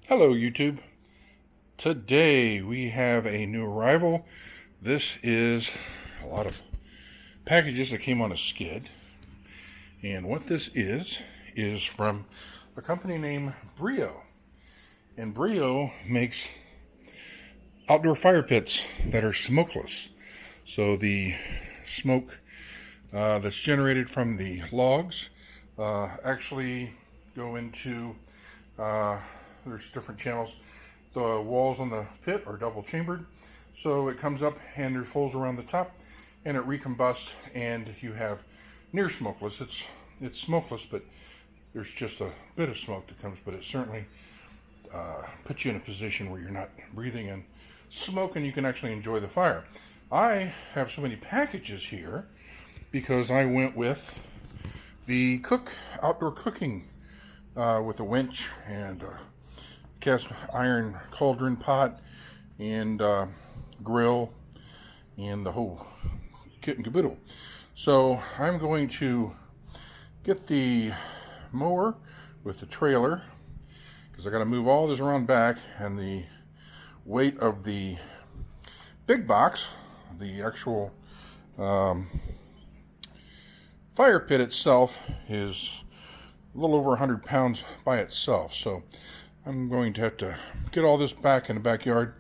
Hello YouTube. Today we have a new arrival. This is a lot of packages that came on a skid. And what this is from a company named Breeo. And Breeo makes outdoor fire pits that are smokeless. So the smoke that's generated from the logs actually go into there's different channels. The walls on the pit are double chambered, so it comes up and there's holes around the top and it recombusts, and you have near smokeless. It's smokeless, but there's just a bit of smoke that comes, but it certainly puts you in a position where you're not breathing in smoke and you can actually enjoy the fire. I have so many packages here because I went with the outdoor cooking with a winch and cast iron cauldron pot and grill and the whole kit and caboodle. So I'm going to get the mower with the trailer because I got to move all this around back, and the weight of the big box, the actual fire pit itself, is a little over 100 pounds by itself. So I'm going to have to get all this back in the backyard,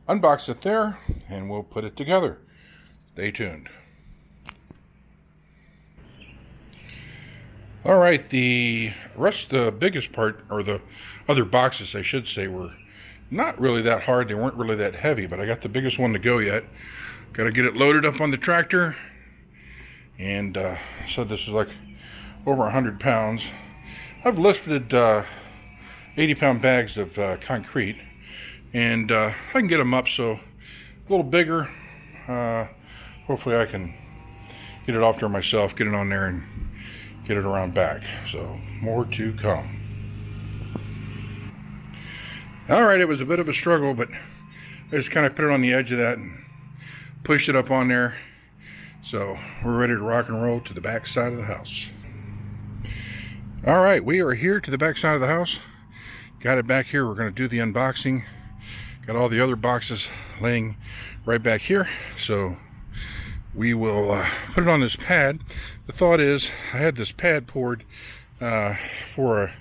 unbox it there, and we'll put it together. Stay tuned. All right, the biggest part, or the other boxes I should say, were not really that hard. They weren't really that heavy, but I got the biggest one to go yet. Got to get it loaded up on the tractor, and so this is like over 100 pounds. I've lifted 80-pound bags of concrete, and I can get them up so a little bigger. Hopefully I can get it off there myself, get it on there, and get it around back. So more to come. All right, it was a bit of a struggle, but I just kind of put it on the edge of that and pushed it up on there. So we're ready to rock and roll to the back side of the house. All right, we are here to the back side of the house. Got it back here. We're going to do the unboxing. Got all the other boxes laying right back here. So we will put it on this pad. The thought is, I had this pad poured for a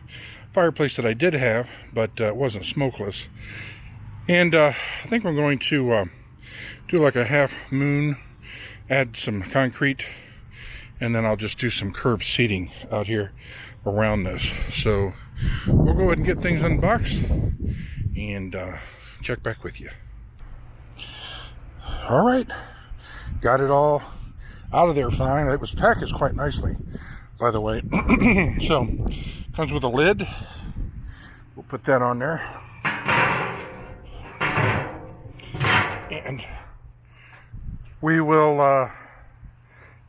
fireplace that I did have, but it wasn't smokeless. And I think I'm going to do like a half moon, add some concrete, and then I'll just do some curved seating out here around this. So we'll go ahead and get things unboxed and check back with you. All right, got it all out of there fine. It was packaged quite nicely, by the way. So comes with a lid. We'll put that on there, and we will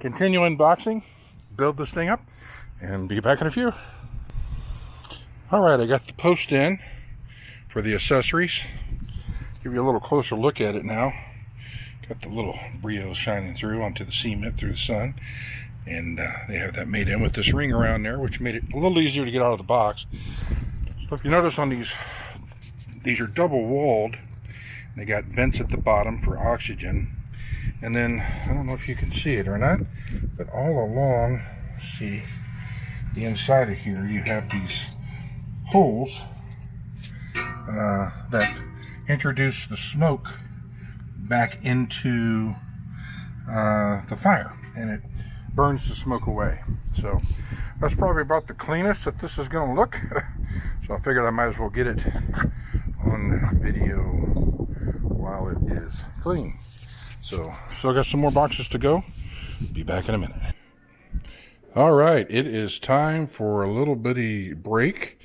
continue unboxing, build this thing up, and be back in a few. All right, I got the post in for the accessories. Give you a little closer look at it now. Got the little Breeo shining through onto the cement through the sun, and they have that made in with this ring around there, which made it a little easier to get out of the box. So if you notice on these are double walled. They got vents at the bottom for oxygen, and then I don't know if you can see it or not, but all along, see the inside of here, you have these holes that introduce the smoke back into the fire, and it burns the smoke away. So that's probably about the cleanest that this is going to look. So I figured I might as well get it on video while it is clean. So still got some more boxes to go. Be back in a minute. All right, it is time for a little bitty break,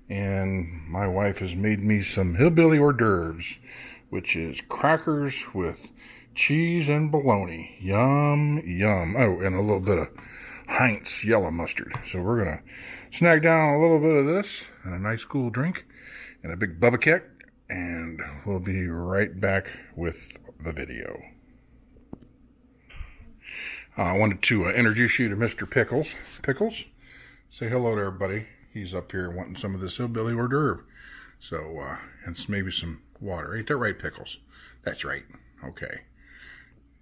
and my wife has made me some hillbilly hors d'oeuvres, which is crackers with cheese and bologna. Yum, yum. Oh, and a little bit of Heinz yellow mustard. So we're going to snag down a little bit of this and a nice cool drink and a big Bubba Kick, and we'll be right back with the video. I wanted to introduce you to Mr. Pickles. Pickles, say hello to everybody. He's up here wanting some of this hillbilly hors d'oeuvre. So, and maybe some water. Ain't that right, Pickles? That's right. Okay.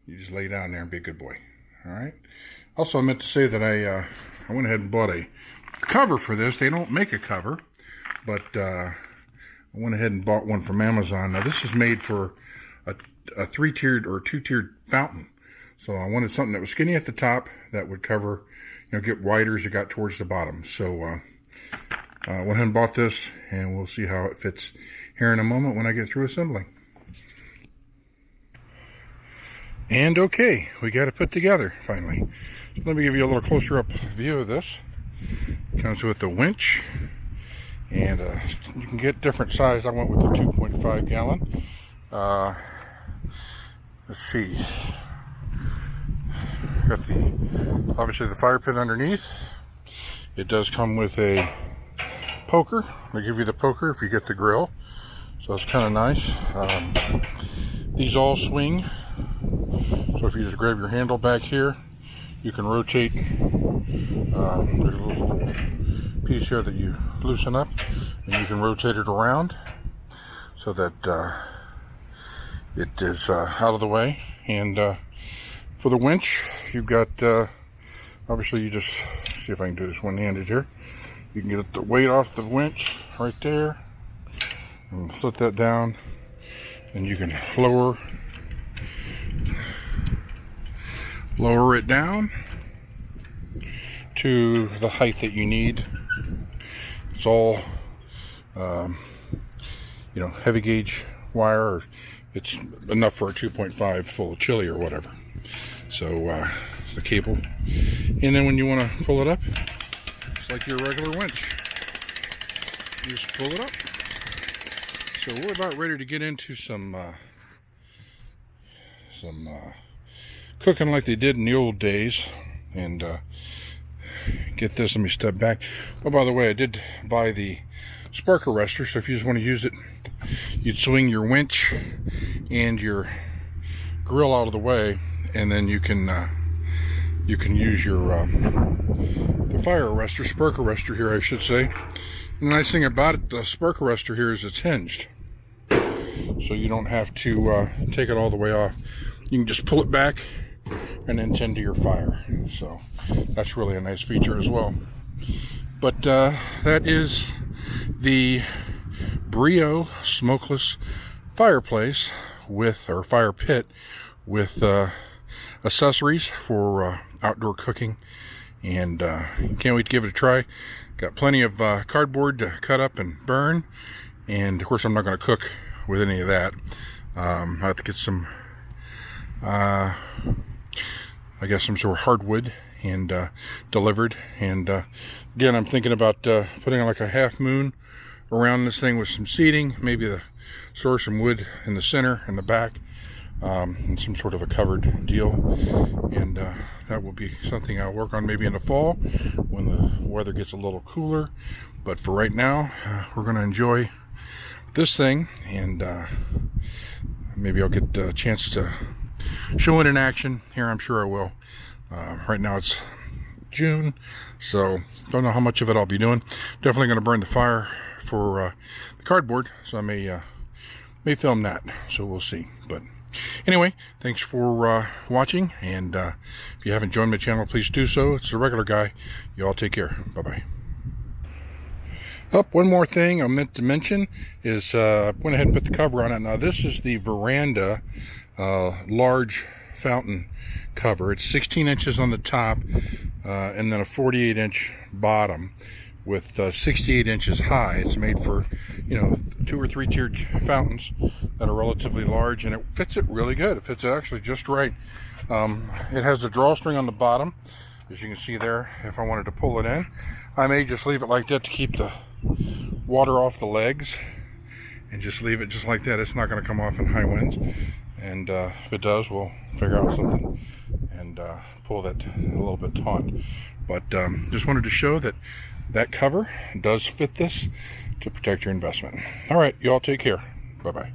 You just lay down there and be a good boy. All right. Also, I meant to say that I went ahead and bought a cover for this. They don't make a cover, but I went ahead and bought one from Amazon. Now, this is made for a 3-tiered or 2-tiered fountain. So I wanted something that was skinny at the top that would cover, get wider as you got towards the bottom. So went ahead and bought this, and we'll see how it fits here in a moment when I get through assembling. And okay, we got it put together finally. So let me give you a little closer up view of this. It comes with the winch, and you can get different size. I went with the 2.5 gallon. Let's see. Got obviously the fire pit underneath. It does come with a poker. They give you the poker if you get the grill, so it's kind of nice. These all swing, so if you just grab your handle back here, you can rotate. There's a little piece here that you loosen up, and you can rotate it around so that it is out of the way. And for the winch, you've got, obviously you just, see if I can do this one-handed here. You can get the weight off the winch right there, and slip that down, and you can lower it down to the height that you need. It's all, heavy gauge wire. It's enough for a 2.5 full of chili or whatever. So it's the cable, and then when you want to pull it up, it's like your regular winch. You just pull it up. So we're about ready to get into some cooking like they did in the old days, and get this. Let me step back. Oh, by the way, I did buy the spark arrestor, so if you just want to use it, you'd swing your winch and your grill out of the way, and then you can use your the fire arrestor, spark arrestor here, I should say. And the nice thing about it, the spark arrestor here, is it's hinged, so you don't have to take it all the way off. You can just pull it back and then tend to your fire. So that's really a nice feature as well. But that is the Breeo Smokeless Fireplace or fire pit with accessories for outdoor cooking, and can't wait to give it a try. Got plenty of cardboard to cut up and burn, and of course I'm not going to cook with any of that. I have to get some I guess some sort of hardwood and delivered, and again I'm thinking about putting like a half moon around this thing with some seating, maybe store some wood in the center and the back, and some sort of a covered deal, and that will be something I'll work on maybe in the fall when the weather gets a little cooler. But for right now, we're going to enjoy this thing, and maybe I'll get a chance to show it in action here. I'm sure I will. Right now it's June, so don't know how much of it I'll be doing. Definitely going to burn the fire for the cardboard, so I may film that, so we'll see. But anyway, thanks for watching, and if you haven't joined my channel, please do so. It's the regular guy. You all take care. Bye-bye. One more thing I meant to mention is I went ahead and put the cover on it. Now this is the veranda large fountain cover. It's 16 inches on the top, and then a 48-inch bottom with 68 inches high. It's made for 2 or 3 tiered fountains that are relatively large, and it fits it really good. It fits it actually just right. It has a drawstring on the bottom, as you can see there. If I wanted to pull it in, I may just leave it like that to keep the water off the legs, and just leave it just like that. It's not going to come off in high winds, and if it does, we'll figure out something and pull that a little bit taut. But just wanted to show that that cover does fit this to protect your investment. All right, you all take care. Bye-bye.